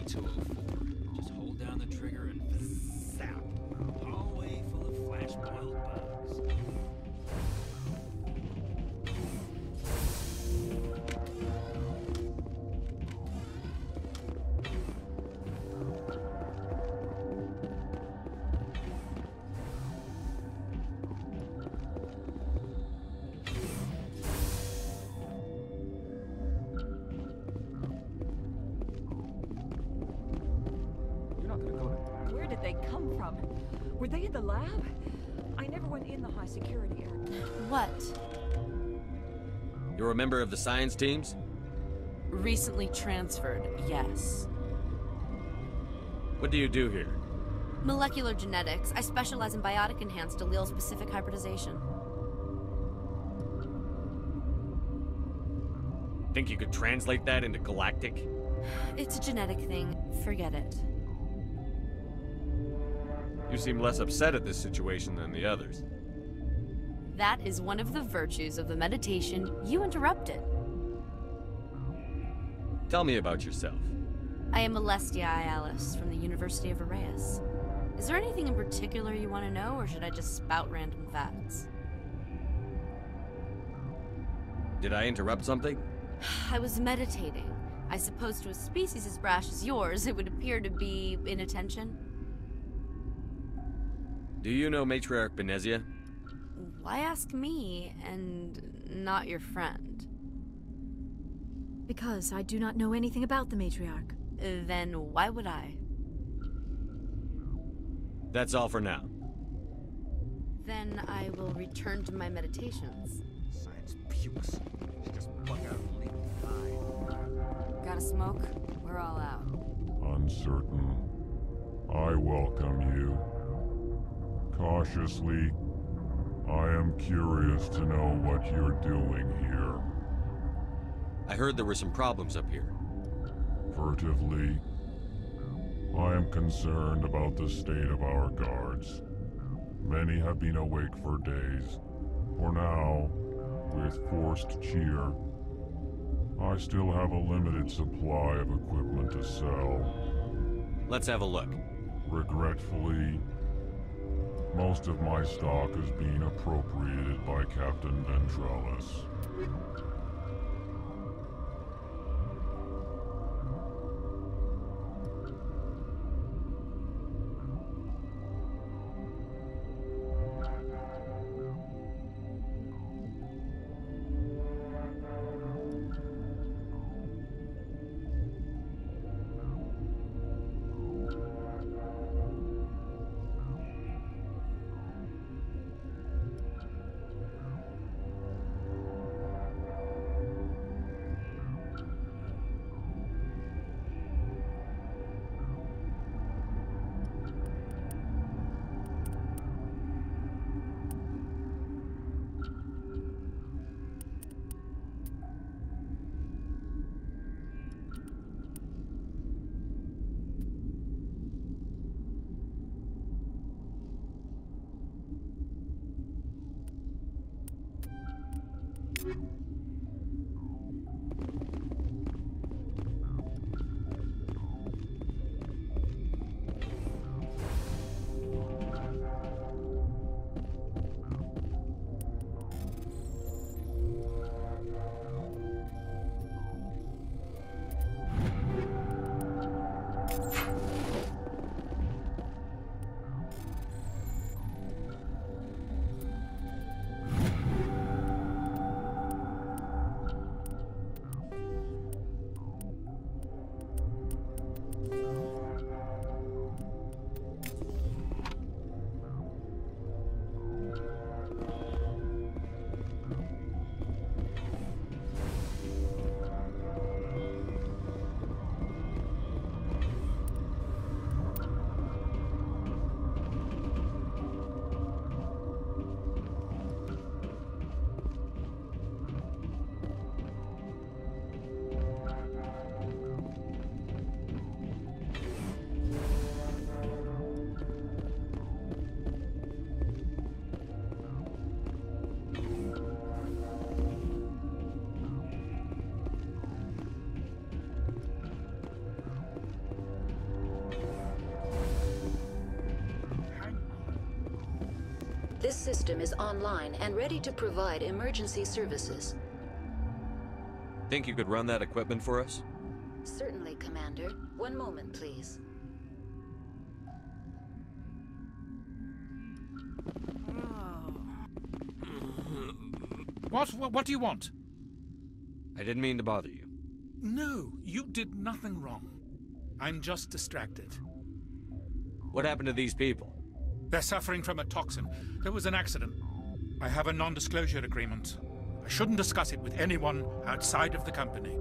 2204. Just hold down the trigger and zap. Hallway full of flash-boiled bugs. Where did they come from? Were they in the lab? I never went in the high security area. What? You're a member of the science teams? Recently transferred, yes. What do you do here? Molecular genetics. I specialize in biotic-enhanced allele-specific hybridization. Think you could translate that into galactic? It's a genetic thing. Forget it. You seem less upset at this situation than the others. That is one of the virtues of the meditation you interrupted. Tell me about yourself. I am Alestia Alice from the University of Arraeus. Is there anything in particular you want to know, or should I just spout random facts? Did I interrupt something? I was meditating. I suppose to a species as brash as yours, it would appear to be inattention. Do you know Matriarch Benezia? Why ask me, and not your friend? Because I do not know anything about the matriarch. Then why would I? That's all for now. Then I will return to my meditations. Science pukes. She just bug out and leave me behind. Got a smoke? We're all out. Uncertain. I welcome you. Cautiously, I am curious to know what you're doing here. I heard there were some problems up here. Furtively, I am concerned about the state of our guards. Many have been awake for days. For now, with forced cheer, I still have a limited supply of equipment to sell. Let's have a look. Regretfully, most of my stock is being appropriated by Captain Ventralis. system is online and ready to provide emergency services. Think you could run that equipment for us? Certainly, Commander. One moment, please. What do you want? I didn't mean to bother you. No, you did nothing wrong. I'm just distracted. What happened to these people? They're suffering from a toxin. There was an accident. I have a non-disclosure agreement. I shouldn't discuss it with anyone outside of the company.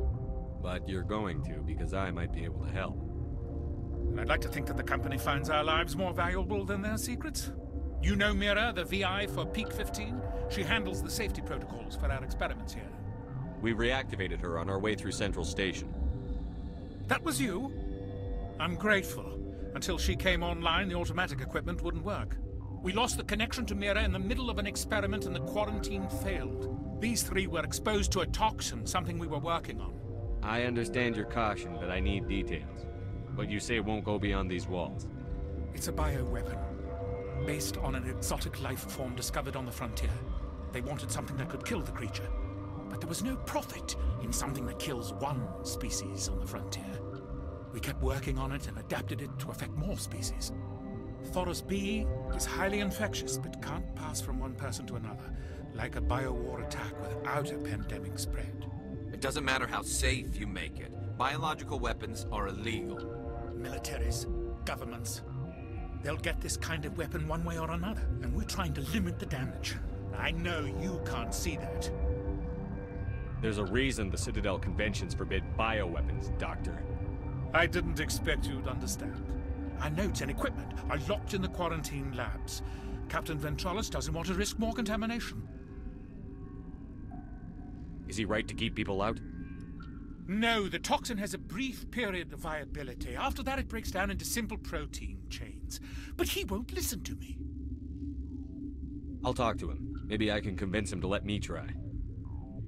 But you're going to, because I might be able to help. And I'd like to think that the company finds our lives more valuable than their secrets. You know Mira, the VI for Peak 15? She handles the safety protocols for our experiments here. We reactivated her on our way through Central Station. That was you? I'm grateful. Until she came online, the automatic equipment wouldn't work. We lost the connection to Mira in the middle of an experiment and the quarantine failed. These three were exposed to a toxin, something we were working on. I understand your caution, but I need details. What you say won't go beyond these walls. It's a bioweapon, based on an exotic life form discovered on the frontier. They wanted something that could kill the creature. But there was no profit in something that kills one species on the frontier. We kept working on it and adapted it to affect more species. Thoros B is highly infectious, but can't pass from one person to another, like a biowar attack without a pandemic spread. It doesn't matter how safe you make it. Biological weapons are illegal. Militaries, governments, they'll get this kind of weapon one way or another, and we're trying to limit the damage. I know you can't see that. There's a reason the Citadel conventions forbid bioweapons, Doctor. I didn't expect you'd understand. Our notes and equipment are locked in the quarantine labs. Captain Ventralis doesn't want to risk more contamination. Is he right to keep people out? No, the toxin has a brief period of viability. After that, it breaks down into simple protein chains. But he won't listen to me. I'll talk to him. Maybe I can convince him to let me try.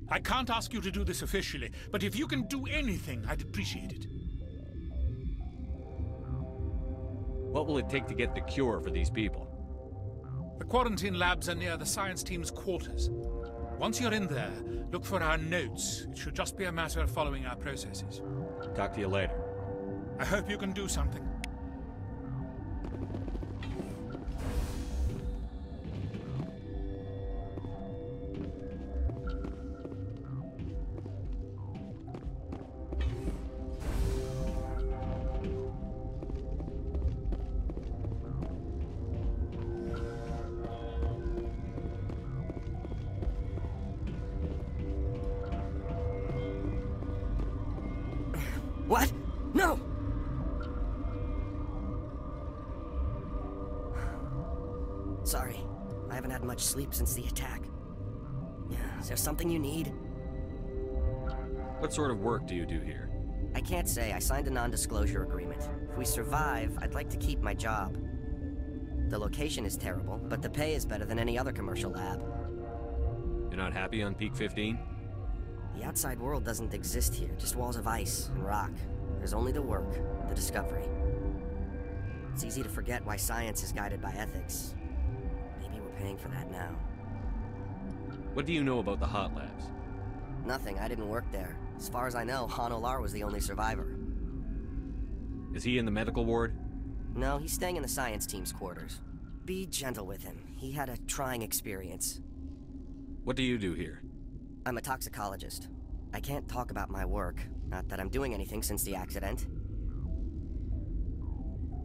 I can't ask you to do this officially, but if you can do anything, I'd appreciate it. What will it take to get the cure for these people? The quarantine labs are near the science team's quarters. Once you're in there, look for our notes. It should just be a matter of following our processes. Talk to you later. I hope you can do something. What? No! Sorry, I haven't had much sleep since the attack. Yeah, is there something you need? What sort of work do you do here? I can't say. I signed a non-disclosure agreement. If we survive, I'd like to keep my job. The location is terrible, but the pay is better than any other commercial lab. You're not happy on Peak 15? The outside world doesn't exist here, just walls of ice and rock. There's only the work, the discovery. It's easy to forget why science is guided by ethics. Maybe we're paying for that now. What do you know about the hot labs? Nothing, I didn't work there. As far as I know, Han Olar was the only survivor. Is he in the medical ward? No, he's staying in the science team's quarters. Be gentle with him. He had a trying experience. What do you do here? I'm a toxicologist. I can't talk about my work. Not that I'm doing anything since the accident.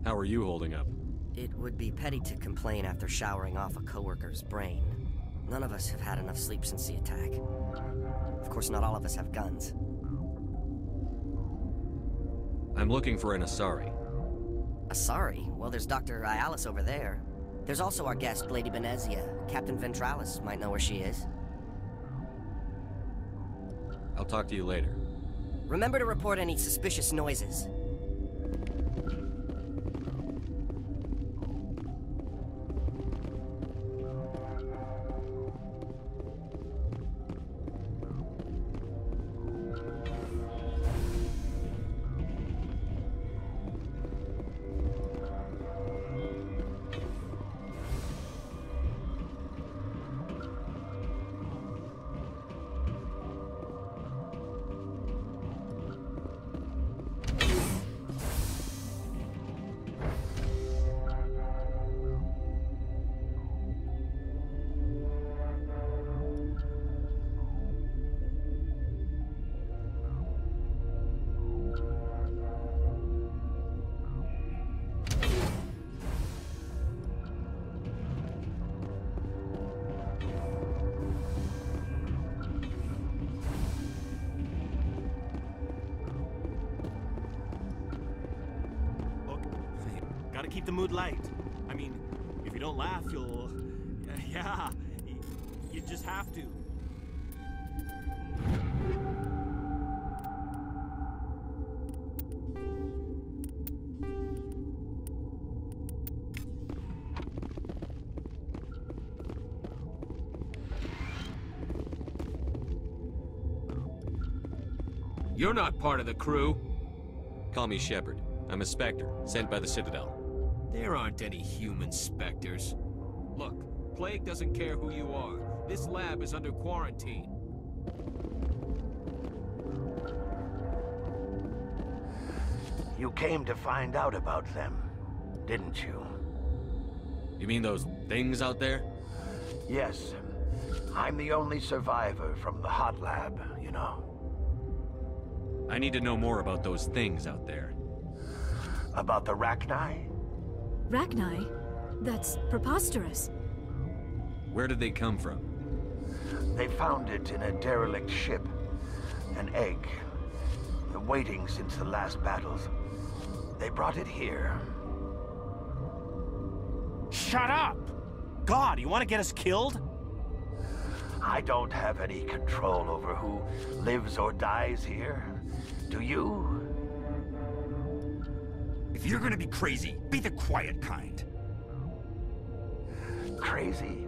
How are you holding up? It would be petty to complain after showering off a coworker's brain. None of us have had enough sleep since the attack. Of course, not all of us have guns. I'm looking for an Asari. Asari? Well, there's Dr. Ialis over there. There's also our guest, Lady Benezia. Captain Ventralis might know where she is. I'll talk to you later. Remember to report any suspicious noises. Gotta keep the mood light. I mean, if you don't laugh, you'll... Yeah, you just have to. You're not part of the crew. Call me Shepard. I'm a Spectre, sent by the Citadel. There aren't any human specters. Look, Plague doesn't care who you are. This lab is under quarantine. You came to find out about them, didn't you? You mean those things out there? Yes. I'm the only survivor from the hot lab, you know. I need to know more about those things out there. About the Rachni? Rachni? That's preposterous. Where did they come from? They found it in a derelict ship. An egg. Waiting since the last battles. They brought it here. Shut up! God, you want to get us killed? I don't have any control over who lives or dies here. Do you? If you're gonna be crazy, be the quiet kind. Crazy?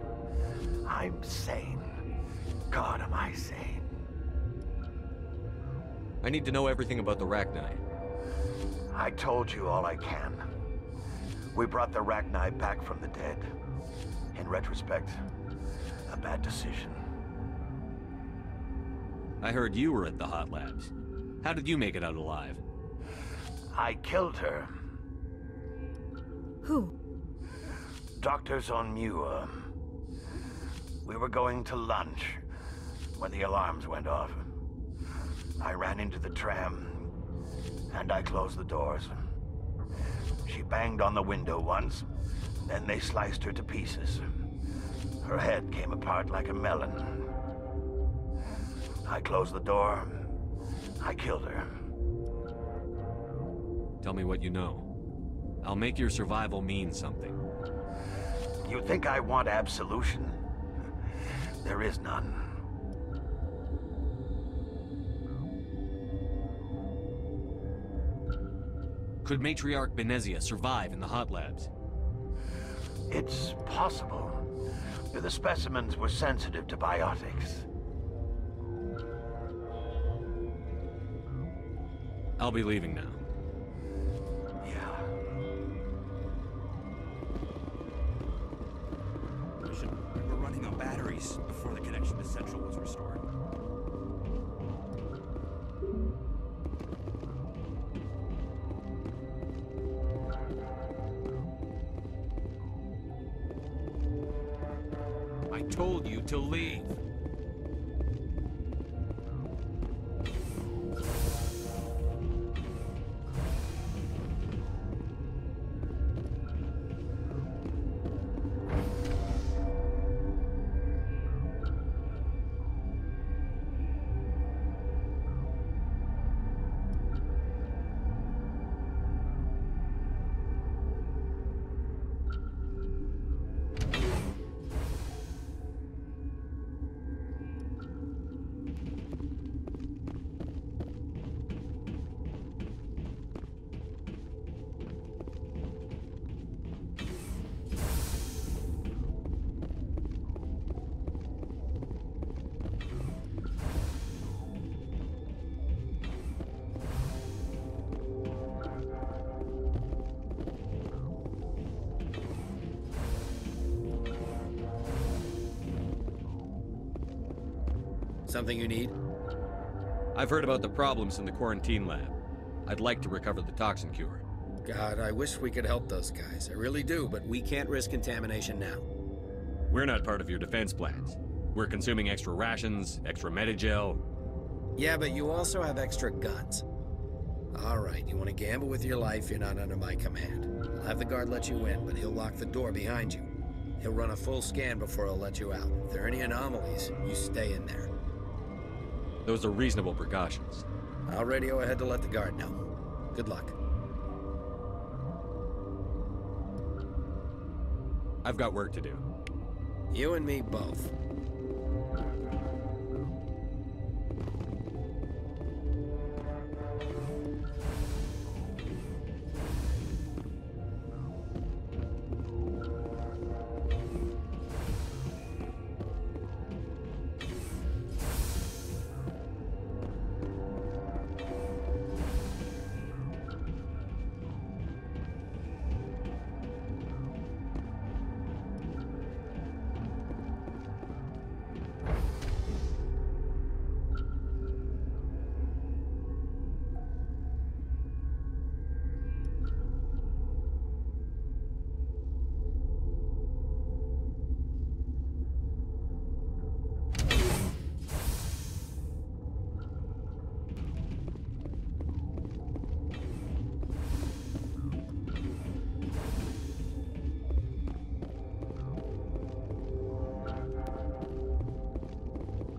I'm sane. God, am I sane? I need to know everything about the Rachni. I told you all I can. We brought the Rachni back from the dead. In retrospect, a bad decision. I heard you were at the hot labs. How did you make it out alive? I killed her. Who? Doctors on Muir. We were going to lunch when the alarms went off. I ran into the tram, and I closed the doors. She banged on the window once, then they sliced her to pieces. Her head came apart like a melon. I closed the door. I killed her. Tell me what you know. I'll make your survival mean something. You think I want absolution? There is none. Could Matriarch Benezia survive in the hot labs? It's possible. The specimens were sensitive to biotics. I'll be leaving now. Yeah. We were running on batteries before the connection to Central was restored. I told you to leave. Something you need? I've heard about the problems in the quarantine lab. I'd like to recover the toxin cure. God, I wish we could help those guys. I really do, but we can't risk contamination now. We're not part of your defense plans. We're consuming extra rations, extra Medigel. Yeah, but you also have extra guns. All right, you want to gamble with your life, you're not under my command. I'll have the guard let you in, but he'll lock the door behind you. He'll run a full scan before he'll let you out. If there are any anomalies, you stay in there. Those are reasonable precautions. I'll radio ahead to let the guard know. Good luck. I've got work to do. You and me both.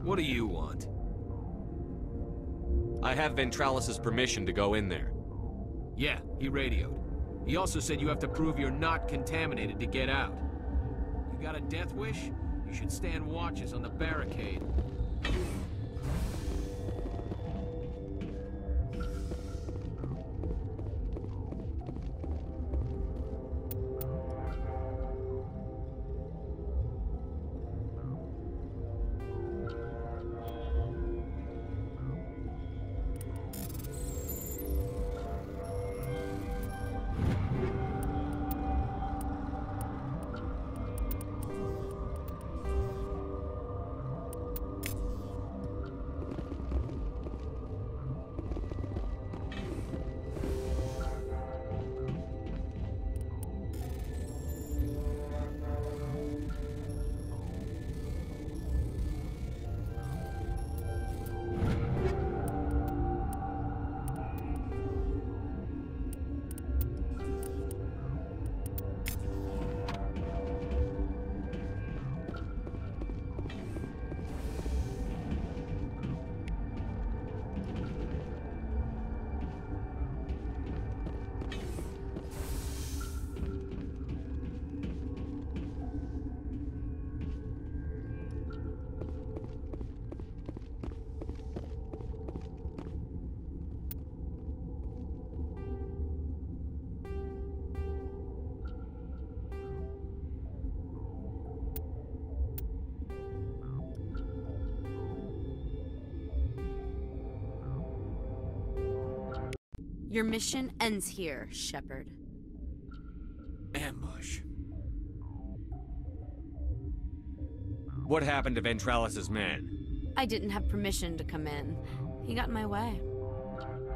What do you want? I have Ventralis's permission to go in there. Yeah, he radioed. He also said you have to prove you're not contaminated to get out. You got a death wish? You should stand watches on the barricade. Your mission ends here, Shepard. Ambush. What happened to Ventralis's man? I didn't have permission to come in. He got in my way.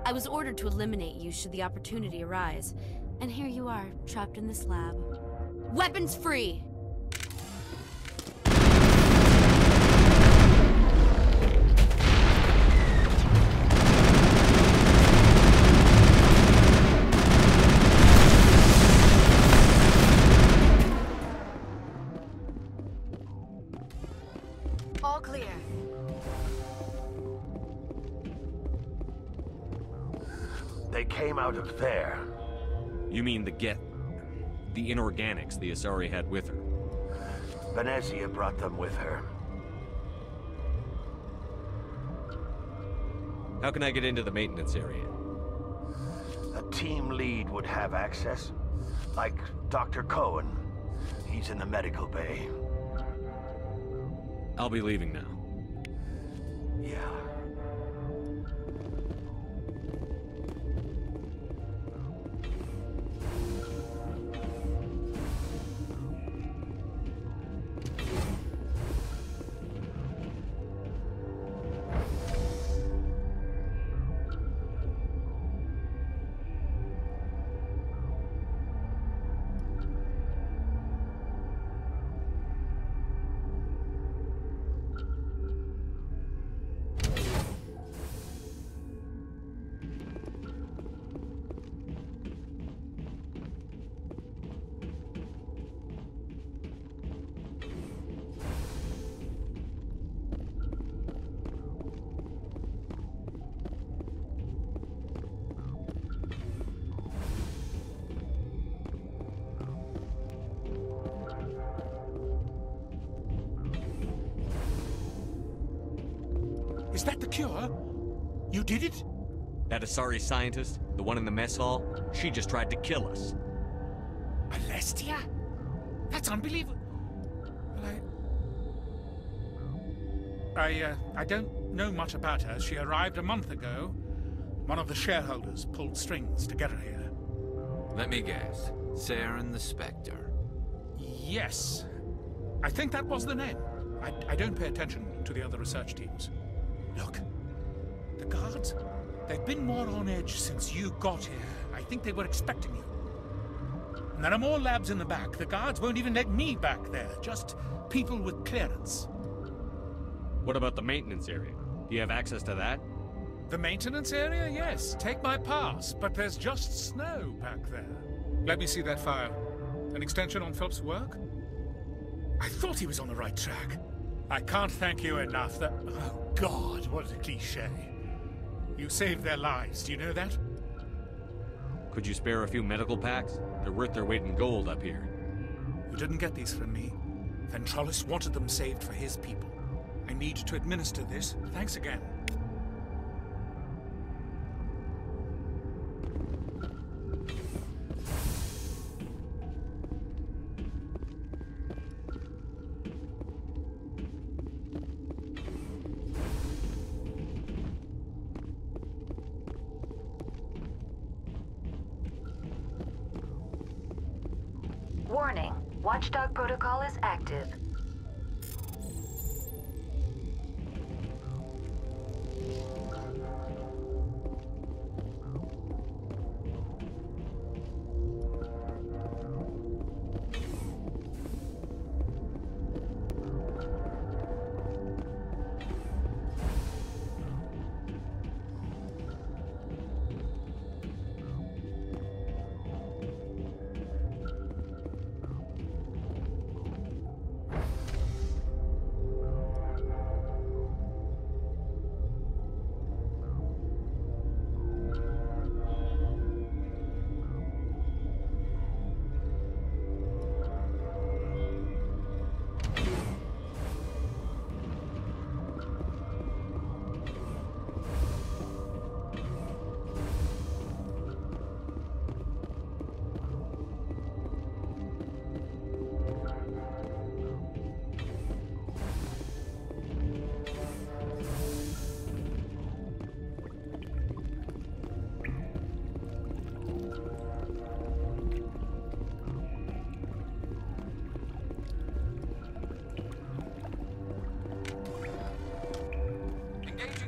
I was ordered to eliminate you should the opportunity arise. And here you are, trapped in this lab. Weapons free! All clear. They came out of there. You mean the inorganics the Asari had with her? Venezia brought them with her. How can I get into the maintenance area? A team lead would have access. Like Dr. Cohen. He's in the medical bay. I'll be leaving now. Yeah. Is that the cure? You did it? That Asari scientist, the one in the mess hall, she just tried to kill us. Alestia? That's unbelievable. Well, I don't know much about her. She arrived a month ago. One of the shareholders pulled strings to get her here. Let me guess. Saren the Spectre. Yes. I think that was the name. I don't pay attention to the other research teams. Look, the guards, they've been more on edge since you got here. I think they were expecting you. And there are more labs in the back. The guards won't even let me back there. Just people with clearance. What about the maintenance area? Do you have access to that? The maintenance area? Yes. Take my pass. But there's just snow back there. Let me see that file. An extension on Phelps' work? I thought he was on the right track. I can't thank you enough. That... Oh, God, what a cliché. You saved their lives. Do you know that? Could you spare a few medical packs? They're worth their weight in gold up here. You didn't get these from me. Ventralis wanted them saved for his people. I need to administer this. Thanks again. Warning. Watchdog protocol is active.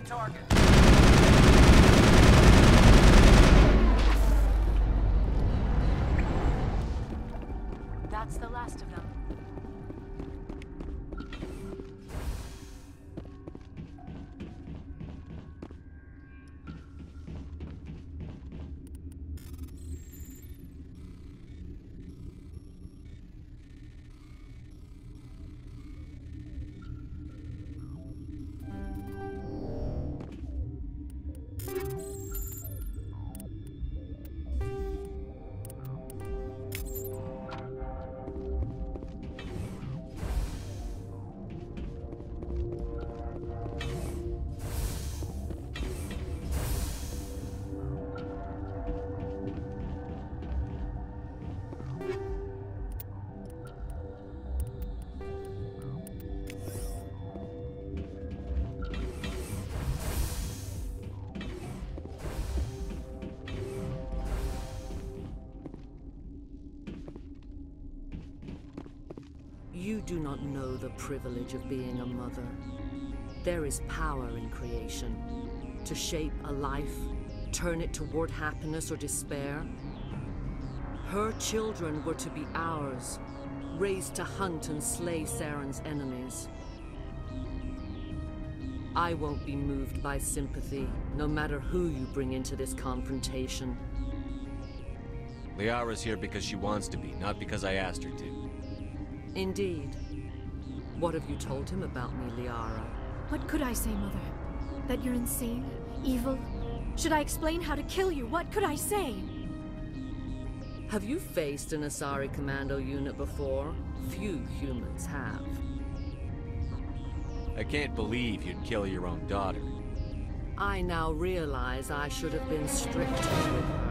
Target. That's the last of them. You do not know the privilege of being a mother. There is power in creation. To shape a life, turn it toward happiness or despair. Her children were to be ours, raised to hunt and slay Saren's enemies. I won't be moved by sympathy, no matter who you bring into this confrontation. Liara's here because she wants to be, not because I asked her to. Indeed. What have you told him about me, Liara? What could I say, Mother? That you're insane? Evil? Should I explain how to kill you? What could I say? Have you faced an Asari commando unit before? Few humans have. I can't believe you'd kill your own daughter. I now realize I should have been stricter with her.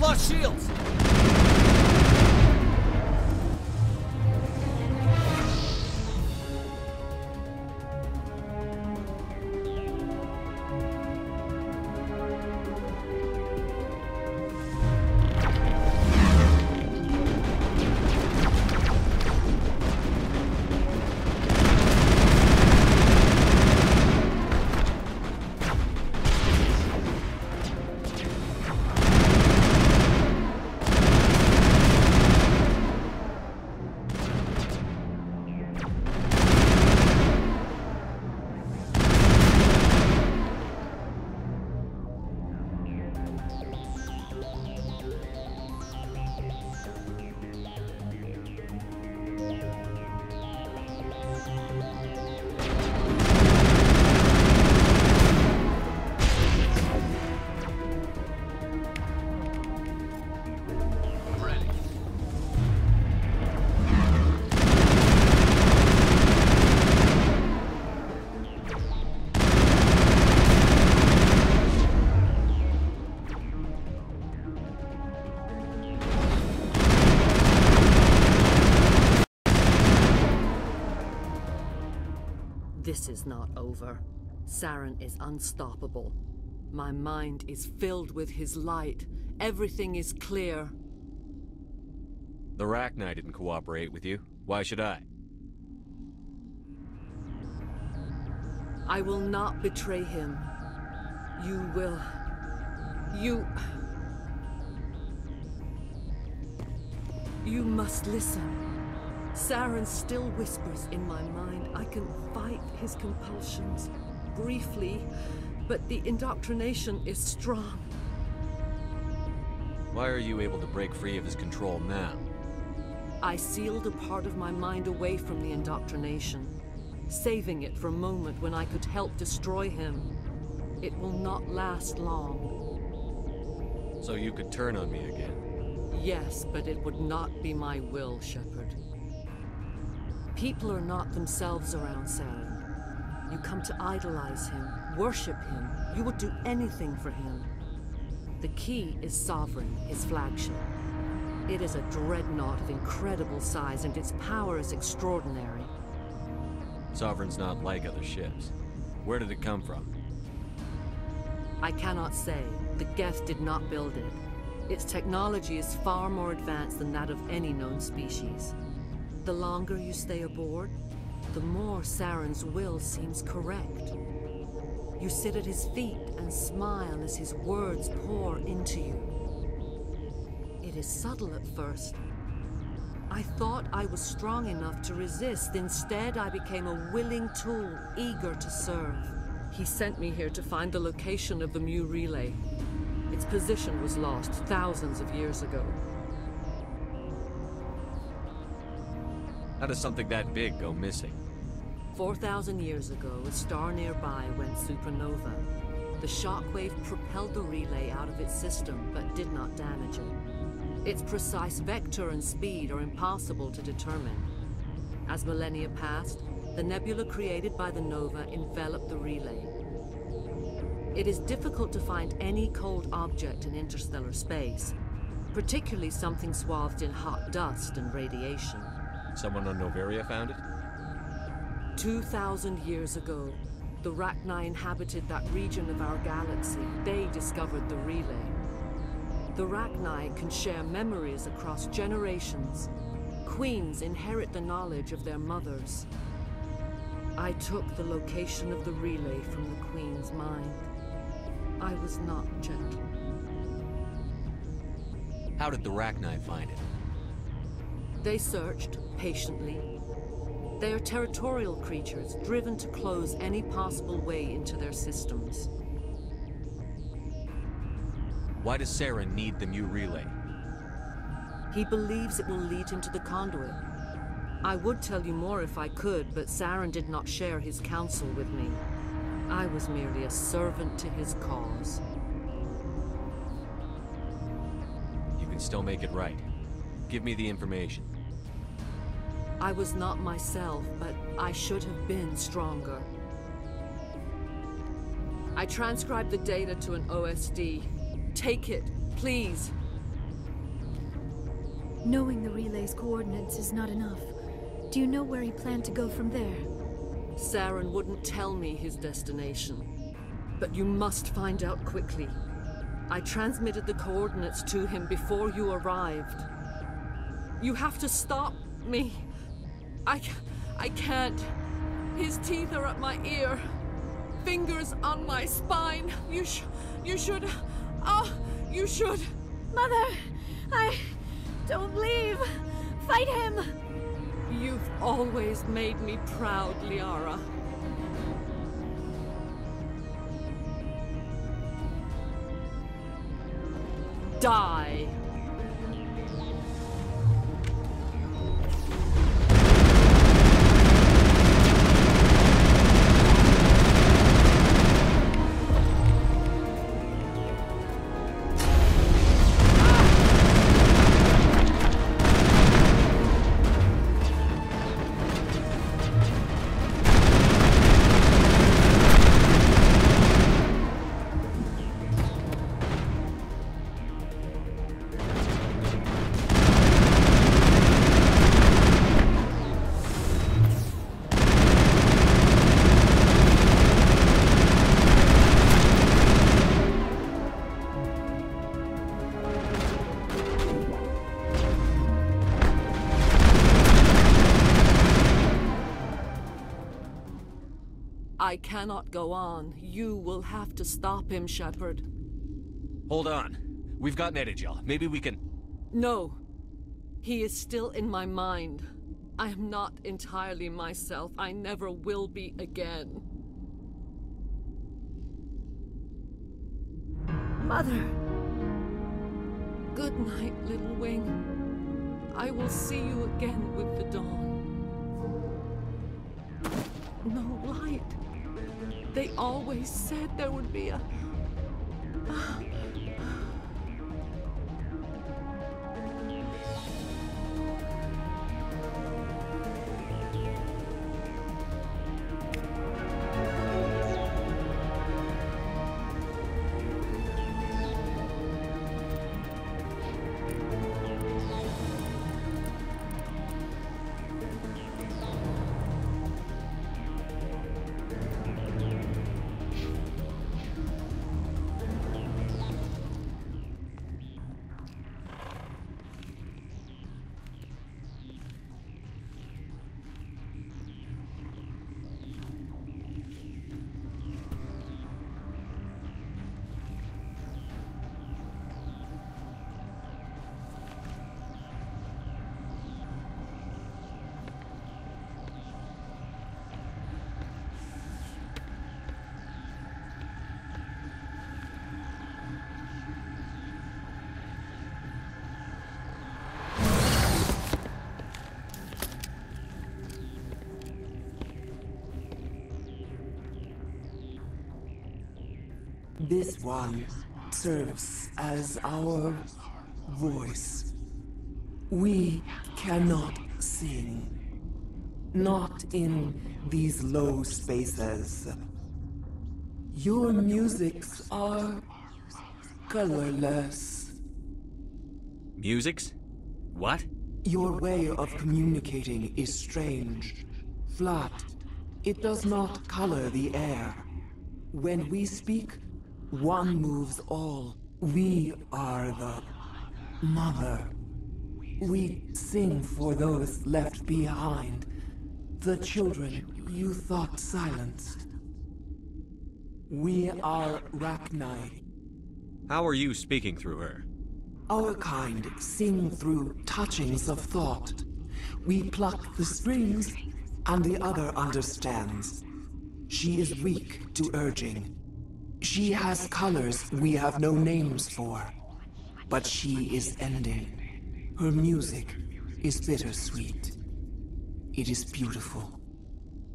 Lost shields! This is not over. Saren is unstoppable. My mind is filled with his light. Everything is clear. The Rachni didn't cooperate with you. Why should I? I will not betray him. You will. You must listen. Saren still whispers in my mind. I can fight his compulsions. Briefly, but the indoctrination is strong. Why are you able to break free of his control now? I sealed a part of my mind away from the indoctrination, saving it for a moment when I could help destroy him. It will not last long. So you could turn on me again? Yes, but it would not be my will, Shepard. People are not themselves around Saren. You come to idolize him, worship him. You would do anything for him. The key is Sovereign, his flagship. It is a dreadnought of incredible size, and its power is extraordinary. Sovereign's not like other ships. Where did it come from? I cannot say. The Geth did not build it. Its technology is far more advanced than that of any known species. The longer you stay aboard, the more Saren's will seems correct. You sit at his feet and smile as his words pour into you. It is subtle at first. I thought I was strong enough to resist. Instead, I became a willing tool, eager to serve. He sent me here to find the location of the Mu relay. Its position was lost thousands of years ago. How does something that big go missing? 4,000 years ago, a star nearby went supernova. The shockwave propelled the relay out of its system, but did not damage it. Its precise vector and speed are impossible to determine. As millennia passed, the nebula created by the nova enveloped the relay. It is difficult to find any cold object in interstellar space, particularly something swathed in hot dust and radiation. Someone on Noveria found it? 2,000 years ago, the Rachni inhabited that region of our galaxy. They discovered the relay. The Rachni can share memories across generations. Queens inherit the knowledge of their mothers. I took the location of the relay from the Queen's mind. I was not gentle. How did the Rachni find it? They searched patiently. They are territorial creatures, driven to close any possible way into their systems. Why does Saren need the Mu relay? He believes it will lead him to the conduit. I would tell you more if I could, but Saren did not share his counsel with me. I was merely a servant to his cause. You can still make it right. Give me the information. I was not myself, but I should have been stronger. I transcribed the data to an OSD. Take it, please. Knowing the relay's coordinates is not enough. Do you know where he planned to go from there? Saren wouldn't tell me his destination. But you must find out quickly. I transmitted the coordinates to him before you arrived. You have to stop me. I can't. His teeth are at my ear. Fingers on my spine. You should. Oh, you should. Mother, don't leave. Fight him. You've always made me proud, Liara. Die. I cannot go on. You will have to stop him, Shepard. Hold on. We've got Medigel. Maybe we can... No. He is still in my mind. I am not entirely myself. I never will be again. Mother. Good night, little wing. I will see you again with the dawn. No light. They always said there would be a... This one serves as our voice. We cannot sing. Not in these low spaces. Your musics are colorless. Musics? What? Your way of communicating is strange. Flat. It does not color the air. When we speak, one moves all. We are the mother. We sing for those left behind. The children you thought silenced. We are Rachni. How are you speaking through her? Our kind sing through touchings of thought. We pluck the strings, and the other understands. She is weak to urging. She has colors we have no names for. But she is ending. Her music is bittersweet. It is beautiful.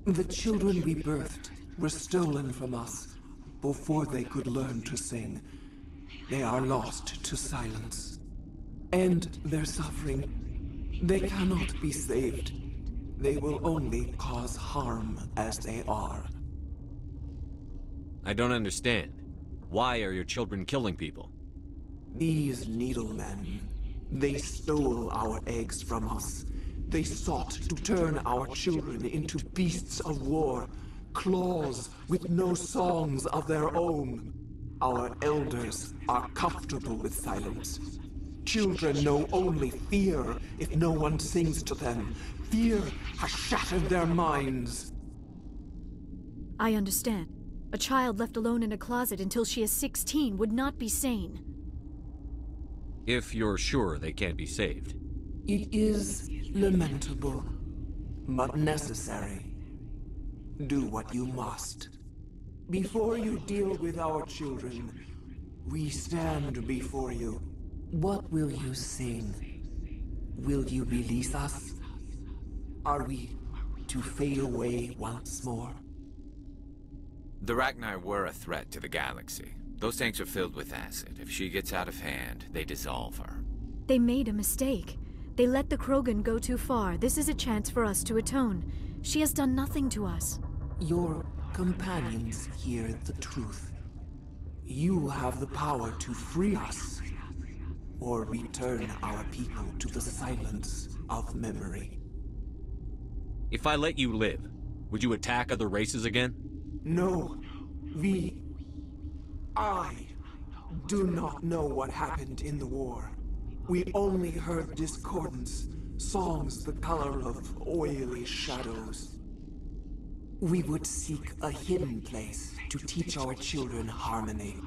The children we birthed were stolen from us before they could learn to sing. They are lost to silence. And their suffering, they cannot be saved. They will only cause harm as they are. I don't understand. Why are your children killing people? These needlemen, they stole our eggs from us. They sought to turn our children into beasts of war, claws with no songs of their own. Our elders are comfortable with silence. Children know only fear if no one sings to them. Fear has shattered their minds. I understand. A child left alone in a closet until she is 16 would not be sane. If you're sure they can't be saved. It is lamentable, but necessary. Do what you must. Before you deal with our children, we stand before you. What will you sing? Will you release us? Are we to fade away once more? The Rachni were a threat to the galaxy. Those tanks are filled with acid. If she gets out of hand, they dissolve her. They made a mistake. They let the Krogan go too far. This is a chance for us to atone. She has done nothing to us. Your companions hear the truth. You have the power to free us, or return our people to the silence of memory. If I let you live, would you attack other races again? No, I do not know what happened in the war. We only heard discordance, songs the color of oily shadows. We would seek a hidden place to teach our children harmony.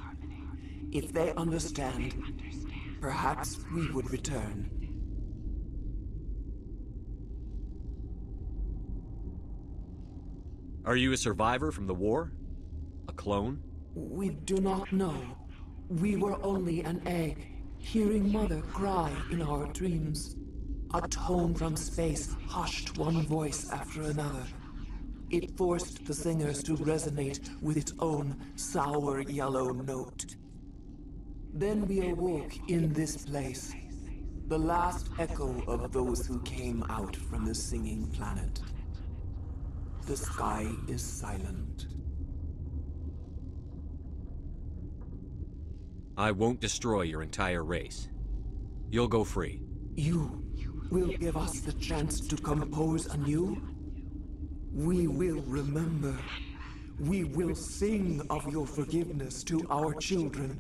If they understand, perhaps we would return. Are you a survivor from the war? A clone? We do not know. We were only an egg, hearing Mother cry in our dreams. A tone from space hushed one voice after another. It forced the singers to resonate with its own sour yellow note. Then we awoke in this place, the last echo of those who came out from the singing planet. The sky is silent. I won't destroy your entire race. You'll go free. You will give us the chance to compose anew? We will remember. We will sing of your forgiveness to our children.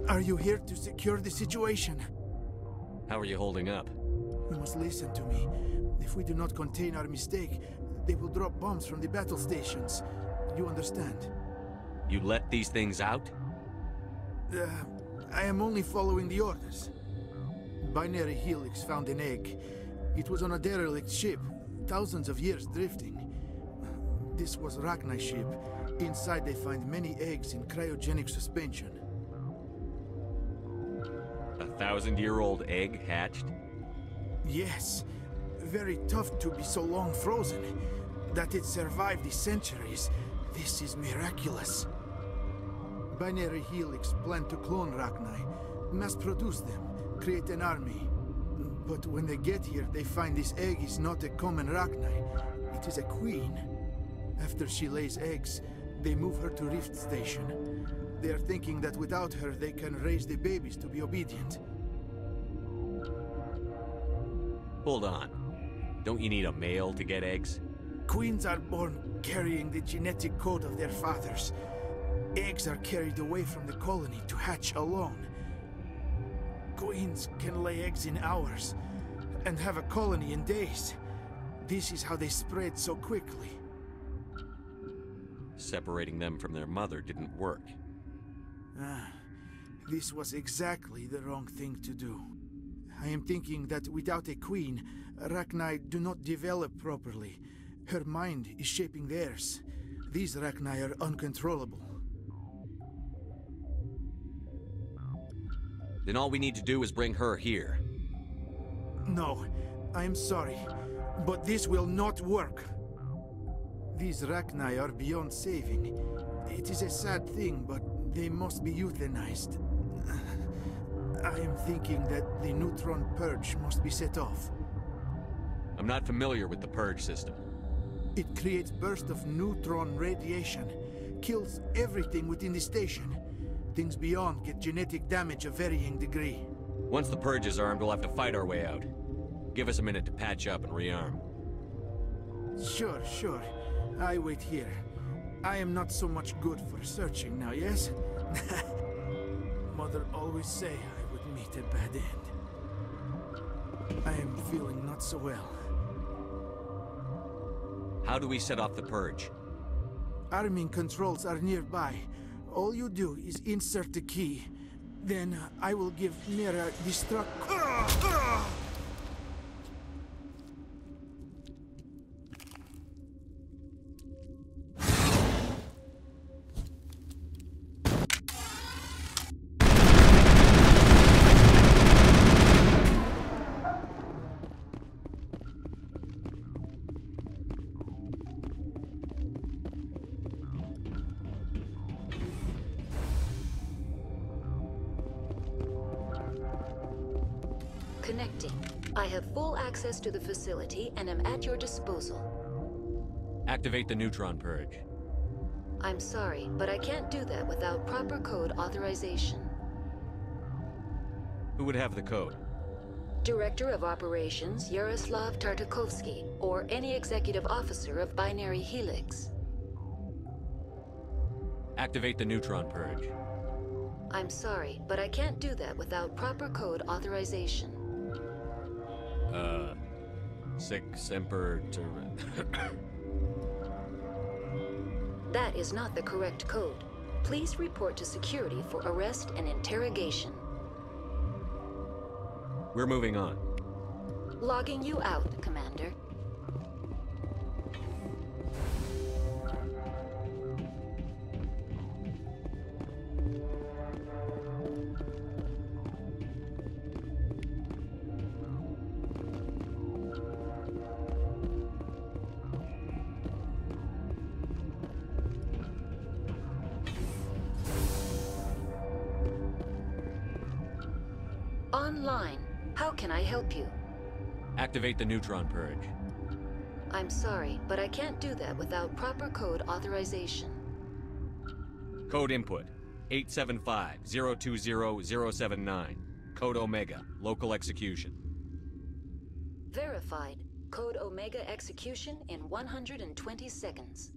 Are you here to secure the situation? How are you holding up? You must listen to me. If we do not contain our mistake, they will drop bombs from the battle stations. You understand? You let these things out? I am only following the orders. Binary Helix found an egg. It was on a derelict ship, thousands of years drifting. This was Rachni's ship. Inside they find many eggs in cryogenic suspension. 1,000-year-old egg hatched? Yes. Very tough to be so long frozen. That it survived the centuries, this is miraculous. Binary Helix planned to clone Rachni, mass-produce them, create an army. But when they get here, they find this egg is not a common Rachni. It is a queen. After she lays eggs, they move her to Rift Station. They are thinking that without her, they can raise the babies to be obedient. Hold on. Don't you need a male to get eggs? Queens are born carrying the genetic code of their fathers. Eggs are carried away from the colony to hatch alone. Queens can lay eggs in hours and have a colony in days. This is how they spread so quickly. Separating them from their mother didn't work. This was exactly the wrong thing to do. I am thinking that without a queen, Rachni do not develop properly. Her mind is shaping theirs. These Rachni are uncontrollable. Then all we need to do is bring her here. No, I am sorry, but this will not work. These Rachni are beyond saving. It is a sad thing, but they must be euthanized. I am thinking that the neutron purge must be set off. I'm not familiar with the purge system. It creates bursts of neutron radiation, kills everything within the station. Things beyond get genetic damage of varying degree. Once the purge is armed, we'll have to fight our way out. Give us a minute to patch up and rearm. Sure. I wait here. I am not so much good for searching now, yes? Mother always say I would meet a bad end. I am feeling not so well. How do we set off the purge? Arming controls are nearby. All you do is insert the key. Then I will give Mira destruct. Connecting. I have full access to the facility and am at your disposal. Activate the neutron purge. I'm sorry, but I can't do that without proper code authorization. Who would have the code? Director of Operations Yaroslav Tartakovsky, or any executive officer of Binary Helix. Activate the neutron purge. I'm sorry, but I can't do that without proper code authorization. Sic semper That is not the correct code. Please report to security for arrest and interrogation. We're moving on. Logging you out, Commander. Online. How can I help you? Activate the neutron purge. I'm sorry, but I can't do that without proper code authorization. Code input 875-020-079. Code Omega. Local execution. Verified. Code Omega execution in 120 seconds.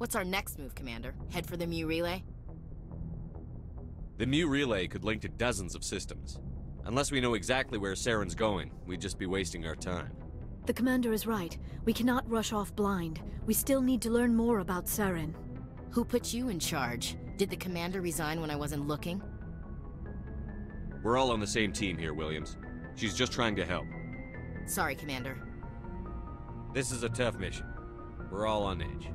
What's our next move, Commander? Head for the Mu relay? The Mu relay could link to dozens of systems. Unless we know exactly where Saren's going, we'd just be wasting our time. The commander is right. We cannot rush off blind. We still need to learn more about Saren. Who put you in charge? Did the commander resign when I wasn't looking? We're all on the same team here, Williams. She's just trying to help. Sorry, Commander. This is a tough mission. We're all on edge.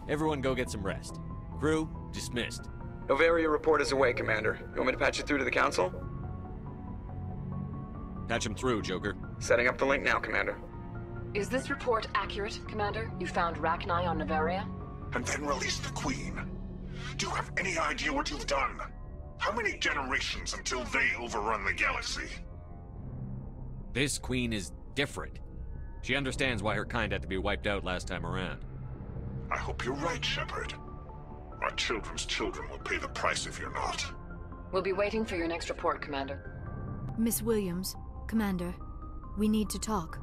Everyone go get some rest. Crew, dismissed. Novaria report is away, Commander. You want me to patch it through to the Council? Patch him through, Joker. Setting up the link now, Commander. Is this report accurate, Commander? You found Rachni on Novaria? And then released the Queen. Do you have any idea what you've done? How many generations until they overrun the galaxy? This Queen is different. She understands why her kind had to be wiped out last time around. I hope you're right, Shepard. Our children's children will pay the price if you're not. We'll be waiting for your next report, Commander. Miss Williams, Commander, we need to talk.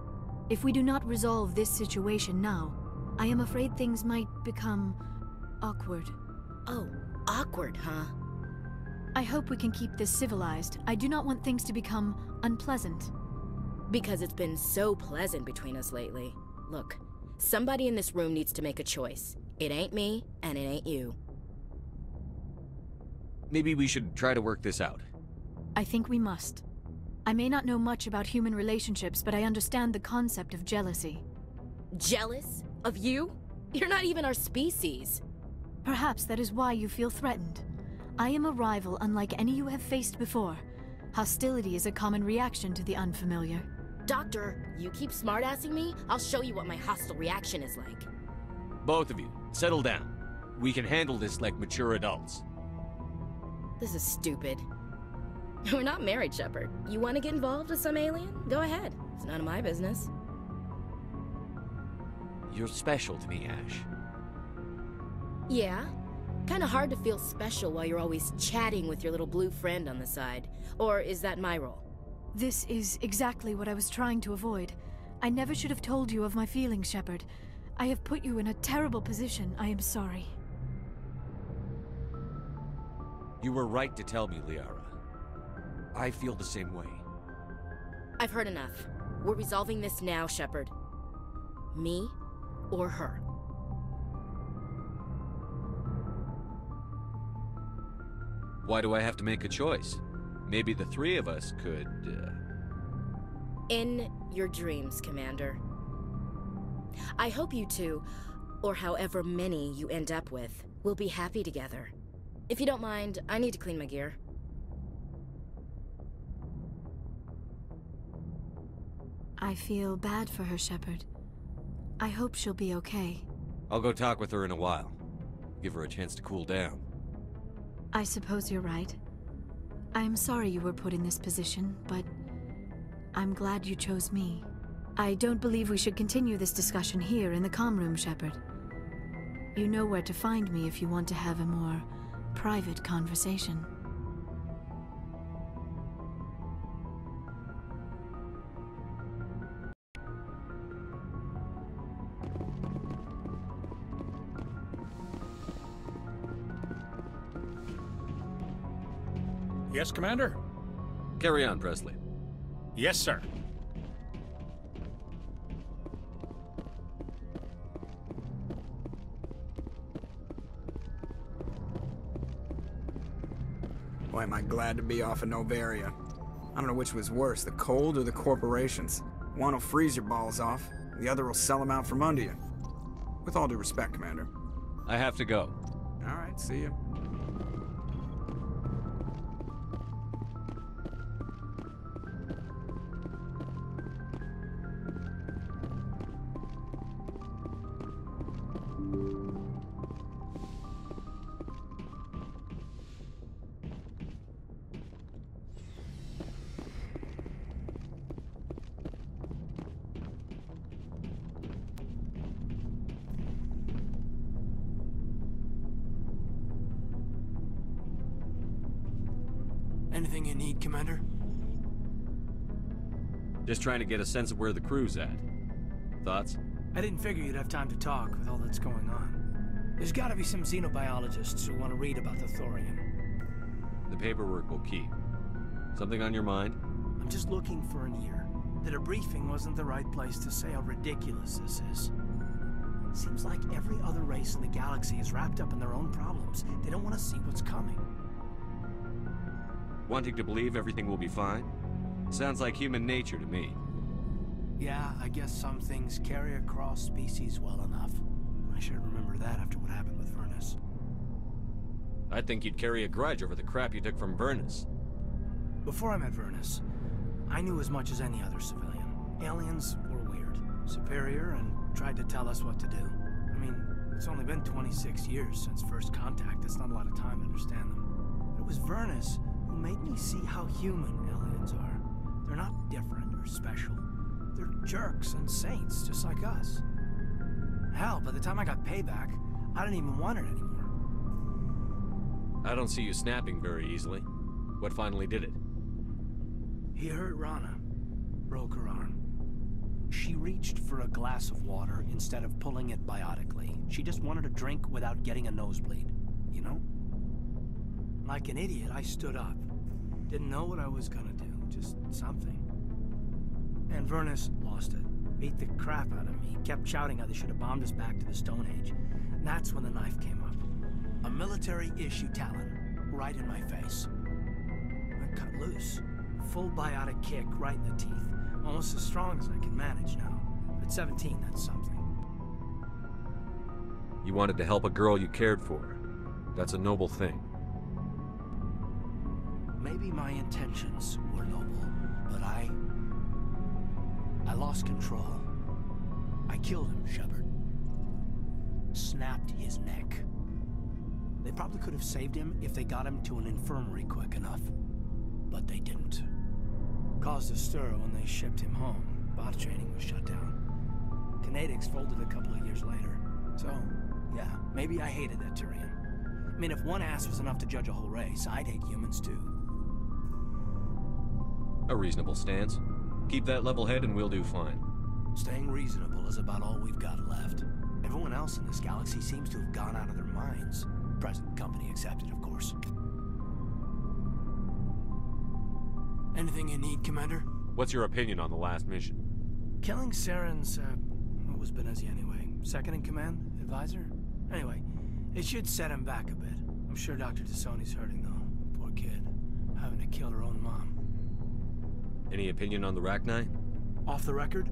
If we do not resolve this situation now, I am afraid things might become awkward. Oh, awkward, huh? I hope we can keep this civilized. I do not want things to become unpleasant. Because it's been so pleasant between us lately. Look, somebody in this room needs to make a choice. It ain't me, and it ain't you. Maybe we should try to work this out. I think we must. I may not know much about human relationships, but I understand the concept of jealousy. Jealous? Of you? You're not even our species. Perhaps that is why you feel threatened. I am a rival unlike any you have faced before. Hostility is a common reaction to the unfamiliar. Doctor, you keep smartassing me, I'll show you what my hostile reaction is like. Both of you, settle down. We can handle this like mature adults. This is stupid. We're not married, Shepard. You want to get involved with some alien? Go ahead. It's none of my business. You're special to me, Ash. Yeah? Kinda hard to feel special while you're always chatting with your little blue friend on the side. Or is that my role? This is exactly what I was trying to avoid. I never should have told you of my feelings, Shepard. I have put you in a terrible position. I am sorry. You were right to tell me, Liara. I feel the same way. I've heard enough. We're resolving this now, Shepard. Me or her. Why do I have to make a choice? Maybe the three of us could, In your dreams, Commander. I hope you two, or however many you end up with, will be happy together. If you don't mind, I need to clean my gear. I feel bad for her, Shepard. I hope she'll be okay. I'll go talk with her in a while. Give her a chance to cool down. I suppose you're right. I'm sorry you were put in this position, but I'm glad you chose me. I don't believe we should continue this discussion here in the comm room, Shepard. You know where to find me if you want to have a more private conversation. Yes, Commander? Carry on, Presley. Yes, sir. Boy, am I glad to be off of Novaria. I don't know which was worse, the cold or the corporations. One will freeze your balls off, the other will sell them out from under you. With all due respect, Commander. I have to go. All right, see you. Anything you need, Commander? Just trying to get a sense of where the crew's at. Thoughts? I didn't figure you'd have time to talk with all that's going on. There's gotta be some xenobiologists who want to read about the thorium. The paperwork will keep. Something on your mind? I'm just looking for an ear. The debriefing wasn't the right place to say how ridiculous this is. Seems like every other race in the galaxy is wrapped up in their own problems. They don't want to see what's coming. Wanting to believe everything will be fine? Sounds like human nature to me. Yeah, I guess some things carry across species well enough. I should remember that after what happened with Vernus. I'd think you'd carry a grudge over the crap you took from Vernus. Before I met Vernus, I knew as much as any other civilian. Aliens were weird, superior, and tried to tell us what to do. I mean, it's only been 26 years since first contact. That's not a lot of time to understand them. But it was Vernus who made me see how human aliens are. They're not different or special. They're jerks and saints, just like us. Hell, by the time I got payback, I didn't even want it anymore. I don't see you snapping very easily. What finally did it? He hurt Rana. Broke her arm. She reached for a glass of water instead of pulling it biotically. She just wanted a drink without getting a nosebleed, you know? Like an idiot, I stood up. Didn't know what I was gonna do, just something. And Vernus lost it. Beat the crap out of me. Kept shouting how they should have bombed us back to the Stone Age. And that's when the knife came up. A military-issue talon, right in my face. I cut loose. Full biotic kick right in the teeth. Almost as strong as I can manage now. At 17, that's something. You wanted to help a girl you cared for. That's a noble thing. Maybe my intentions were noble, but I lost control. I killed him, Shepard. Snapped his neck. They probably could have saved him if they got him to an infirmary quick enough. But they didn't. Caused a stir when they shipped him home. Bot training was shut down. Kinetics folded a couple of years later. So, yeah, maybe I hated that Tyrian. I mean, if one ass was enough to judge a whole race, I'd hate humans too. A reasonable stance. Keep that level head and we'll do fine. Staying reasonable is about all we've got left. Everyone else in this galaxy seems to have gone out of their minds. Present company accepted, of course. Anything you need, Commander? What's your opinion on the last mission? Killing Saren's, what was Benezia anyway? Second in command? Advisor? Anyway, it should set him back a bit. I'm sure Dr. Tassoni's hurting, though. Poor kid. Having to kill her own mom. Any opinion on the Rachni? Off the record?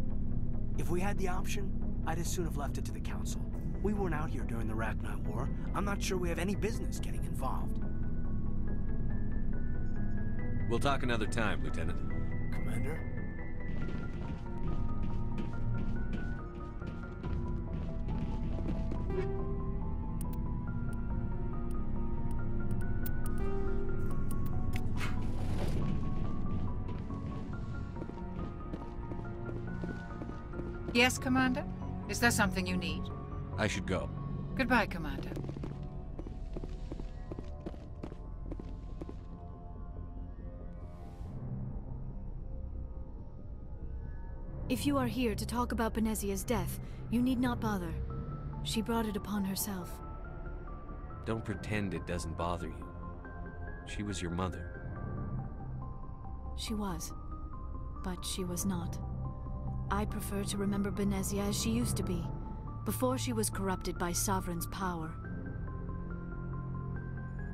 If we had the option, I'd as soon have left it to the Council. We weren't out here during the Rachni War. I'm not sure we have any business getting involved. We'll talk another time, Lieutenant. Commander? Yes, Commander? Is there something you need? I should go. Goodbye, Commander. If you are here to talk about Benezia's death, you need not bother. She brought it upon herself. Don't pretend it doesn't bother you. She was your mother. She was. But she was not. I prefer to remember Benezia as she used to be, before she was corrupted by Sovereign's power.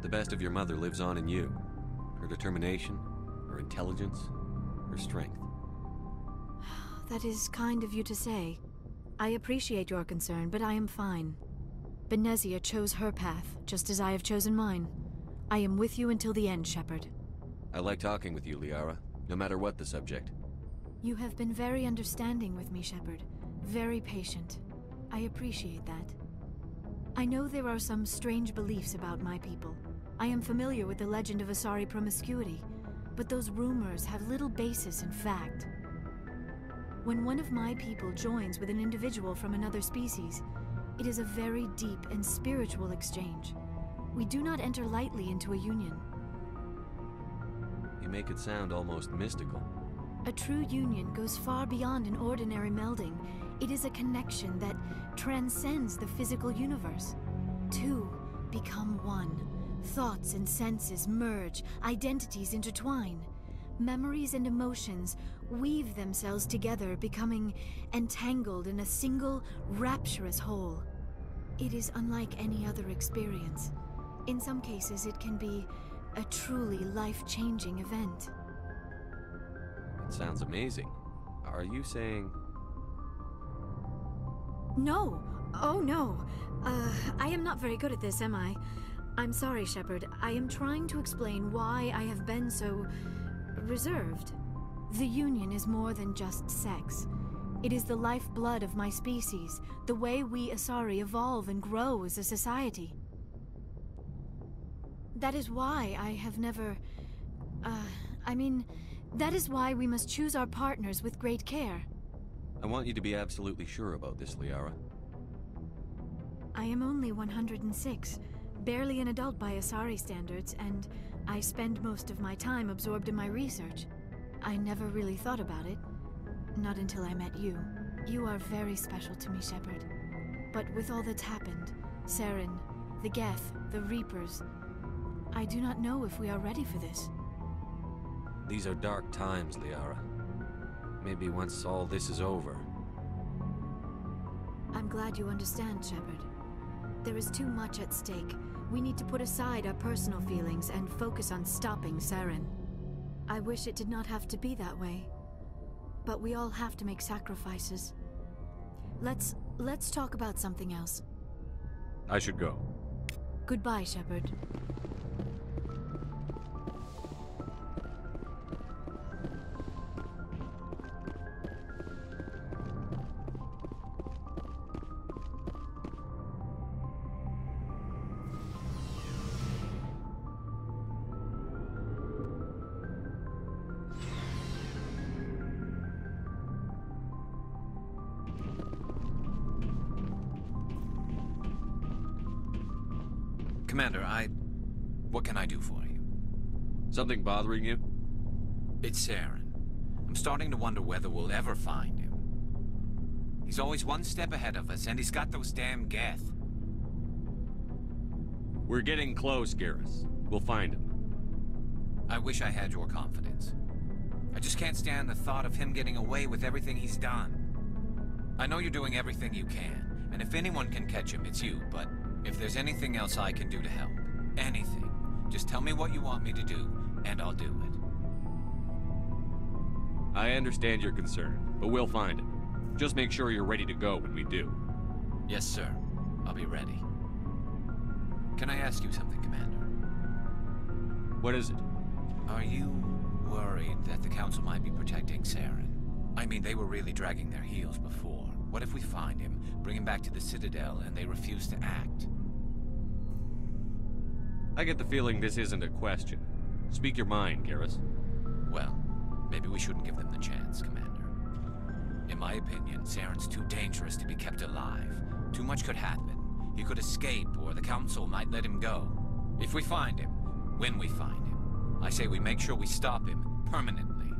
The best of your mother lives on in you. Her determination, her intelligence, her strength. That is kind of you to say. I appreciate your concern, but I am fine. Benezia chose her path, just as I have chosen mine. I am with you until the end, Shepard. I like talking with you, Liara, no matter what the subject. You have been very understanding with me, Shepard. Very patient. I appreciate that. I know there are some strange beliefs about my people. I am familiar with the legend of Asari promiscuity, but those rumors have little basis in fact. When one of my people joins with an individual from another species, it is a very deep and spiritual exchange. We do not enter lightly into a union. You make it sound almost mystical. A true union goes far beyond an ordinary melding. It is a connection that transcends the physical universe. two become one. Thoughts and senses merge, identities intertwine. Memories and emotions weave themselves together, becoming entangled in a single, rapturous whole. It is unlike any other experience. In some cases, it can be a truly life-changing event. It sounds amazing. Are you saying... No! Oh, no. I am not very good at this, am I? I'm sorry, Shepard. I am trying to explain why I have been so... reserved. The Union is more than just sex. It is the lifeblood of my species, the way we Asari evolve and grow as a society. That is why I have never... that is why we must choose our partners with great care. I want you to be absolutely sure about this, Liara. I am only 106, barely an adult by Asari standards, and I spend most of my time absorbed in my research. I never really thought about it. Not until I met you. You are very special to me, Shepard. But with all that's happened, Saren, the Geth, the Reapers, I do not know if we are ready for this. These are dark times, Liara. Maybe once all this is over... I'm glad you understand, Shepard. There is too much at stake. We need to put aside our personal feelings and focus on stopping Saren. I wish it did not have to be that way. But we all have to make sacrifices. Let's talk about something else. I should go. Goodbye, Shepard. Commander, what can I do for you? Something bothering you? It's Saren. I'm starting to wonder whether we'll ever find him. He's always one step ahead of us, and he's got those damn Geth. We're getting close, Garrus. We'll find him. I wish I had your confidence. I just can't stand the thought of him getting away with everything he's done. I know you're doing everything you can, and if anyone can catch him, it's you, but if there's anything else I can do to help, anything, just tell me what you want me to do, and I'll do it. I understand your concern, but we'll find him. Just make sure you're ready to go when we do. Yes, sir. I'll be ready. Can I ask you something, Commander? What is it? Are you worried that the Council might be protecting Saren? I mean, they were really dragging their heels before. What if we find him, bring him back to the Citadel, and they refuse to act? I get the feeling this isn't a question. Speak your mind, Garrus. Well, maybe we shouldn't give them the chance, Commander. In my opinion, Saren's too dangerous to be kept alive. Too much could happen. He could escape, or the Council might let him go. If we find him, when we find him, I say we make sure we stop him permanently.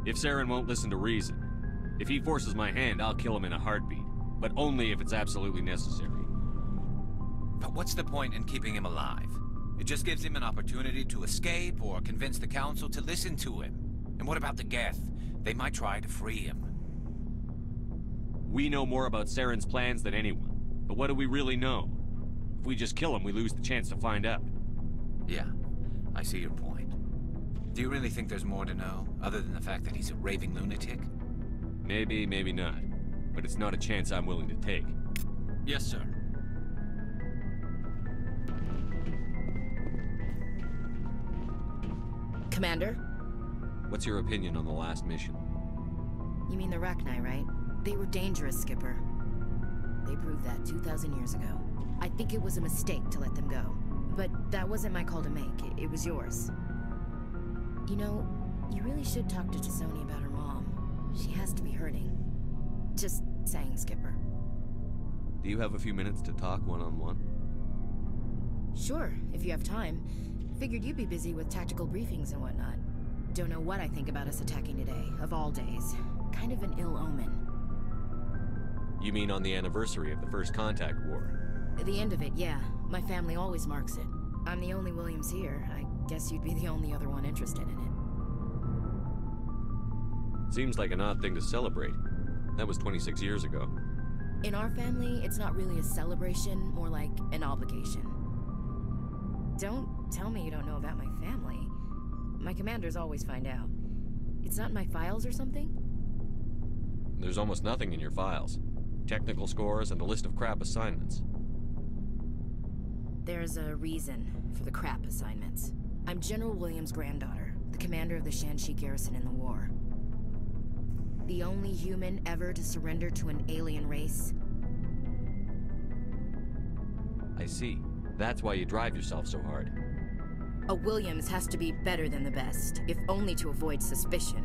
If Saren won't listen to reason, if he forces my hand, I'll kill him in a heartbeat. But only if it's absolutely necessary. But what's the point in keeping him alive? It just gives him an opportunity to escape or convince the Council to listen to him. And what about the Geth? They might try to free him. We know more about Saren's plans than anyone. But what do we really know? If we just kill him, we lose the chance to find out. Yeah, I see your point. Do you really think there's more to know, other than the fact that he's a raving lunatic? Maybe, maybe not. But it's not a chance I'm willing to take. Yes, sir. Commander? What's your opinion on the last mission? You mean the Rachni, right? They were dangerous, Skipper. They proved that 2,000 years ago. I think it was a mistake to let them go. But that wasn't my call to make. It was yours. You know, you really should talk to T'Soni about her mom. She has to be hurting. Just saying, Skipper. Do you have a few minutes to talk one-on-one? Sure, if you have time. Figured you'd be busy with tactical briefings and whatnot. Don't know what I think about us attacking today, of all days. Kind of an ill omen. You mean on the anniversary of the First Contact War? The end of it, yeah. My family always marks it. I'm the only Williams here. I guess you'd be the only other one interested in it. Seems like an odd thing to celebrate. That was 26 years ago. In our family, it's not really a celebration, more like an obligation. Don't tell me you don't know about my family. My commanders always find out. It's not in my files or something? There's almost nothing in your files. Technical scores and a list of crap assignments. There's a reason for the crap assignments. I'm General Williams' granddaughter, the commander of the Shanxi garrison in the war. The only human ever to surrender to an alien race. I see. That's why you drive yourself so hard. A Williams has to be better than the best, if only to avoid suspicion.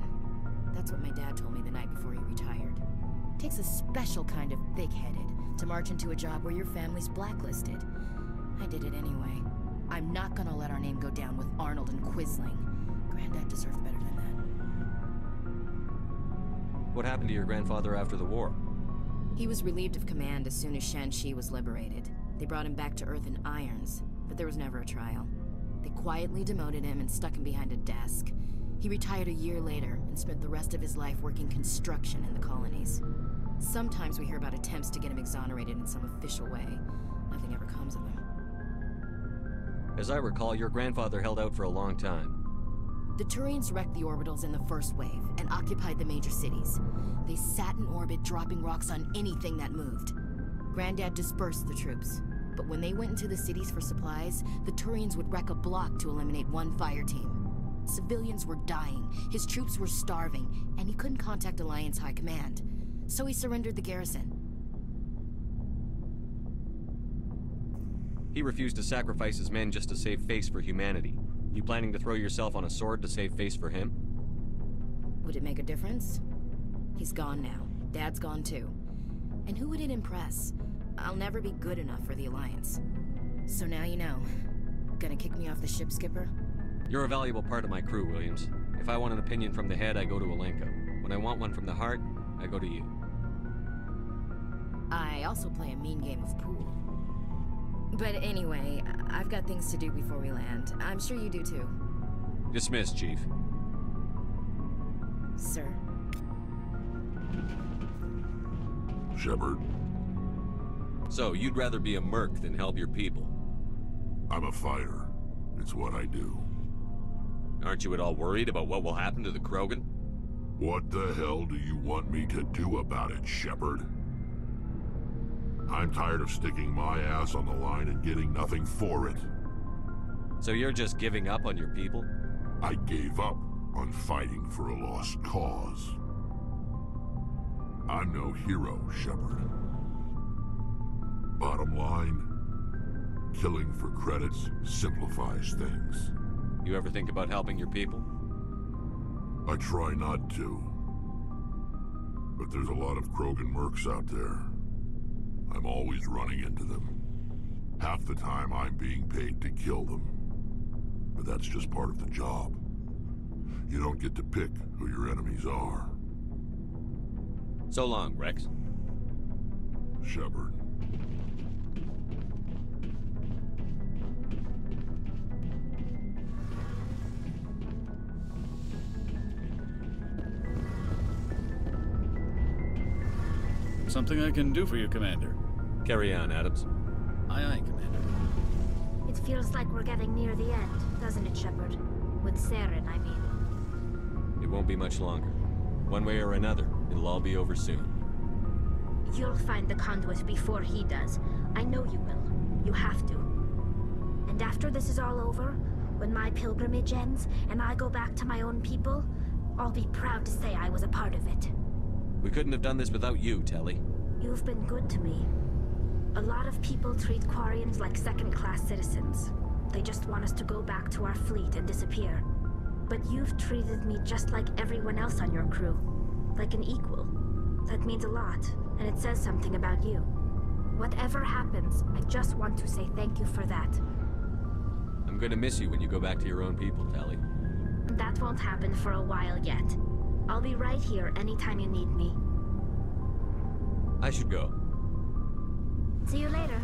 That's what my dad told me the night before he retired. Takes a special kind of big-headed to march into a job where your family's blacklisted. I did it anyway. I'm not gonna let our name go down with Arnold and Quisling. Granddad deserved better than that. What happened to your grandfather after the war? He was relieved of command as soon as Shanxi was liberated. They brought him back to Earth in irons, but there was never a trial. They quietly demoted him and stuck him behind a desk. He retired a year later and spent the rest of his life working construction in the colonies. Sometimes we hear about attempts to get him exonerated in some official way. Nothing ever comes of him. As I recall, your grandfather held out for a long time. The Turians wrecked the orbitals in the first wave and occupied the major cities. They sat in orbit, dropping rocks on anything that moved. Granddad dispersed the troops, but when they went into the cities for supplies, the Turians would wreck a block to eliminate one fire team. Civilians were dying, his troops were starving, and he couldn't contact Alliance High Command. So he surrendered the garrison. He refused to sacrifice his men just to save face for humanity. You planning to throw yourself on a sword to save face for him? Would it make a difference? He's gone now. Dad's gone too. And who would it impress? I'll never be good enough for the Alliance. So now you know. Gonna kick me off the ship, Skipper? You're a valuable part of my crew, Williams. If I want an opinion from the head, I go to Alenko. When I want one from the heart, I go to you. I also play a mean game of pool. But anyway, I've got things to do before we land. I'm sure you do too. Dismissed, Chief. Sir. Shepard. So, you'd rather be a merc than help your people? I'm a fighter. It's what I do. Aren't you at all worried about what will happen to the Krogan? What the hell do you want me to do about it, Shepard? I'm tired of sticking my ass on the line and getting nothing for it. So you're just giving up on your people? I gave up on fighting for a lost cause. I'm no hero, Shepard. Bottom line, killing for credits simplifies things. You ever think about helping your people? I try not to. But there's a lot of Krogan mercs out there. I'm always running into them. Half the time I'm being paid to kill them. But that's just part of the job. You don't get to pick who your enemies are. So long, Rex. Shepard. Something I can do for you, Commander. Carry on, Adams. Aye, aye, Commander. It feels like we're getting near the end, doesn't it, Shepard? With Saren, I mean. It won't be much longer. One way or another, it'll all be over soon. You'll find the conduit before he does. I know you will. You have to. And after this is all over, when my pilgrimage ends and I go back to my own people, I'll be proud to say I was a part of it. We couldn't have done this without you, Telly. You've been good to me. A lot of people treat Quarians like second-class citizens. They just want us to go back to our fleet and disappear. But you've treated me just like everyone else on your crew. Like an equal. That means a lot, and it says something about you. Whatever happens, I just want to say thank you for that. I'm going to miss you when you go back to your own people, Telly. That won't happen for a while yet. I'll be right here anytime you need me. I should go. See you later.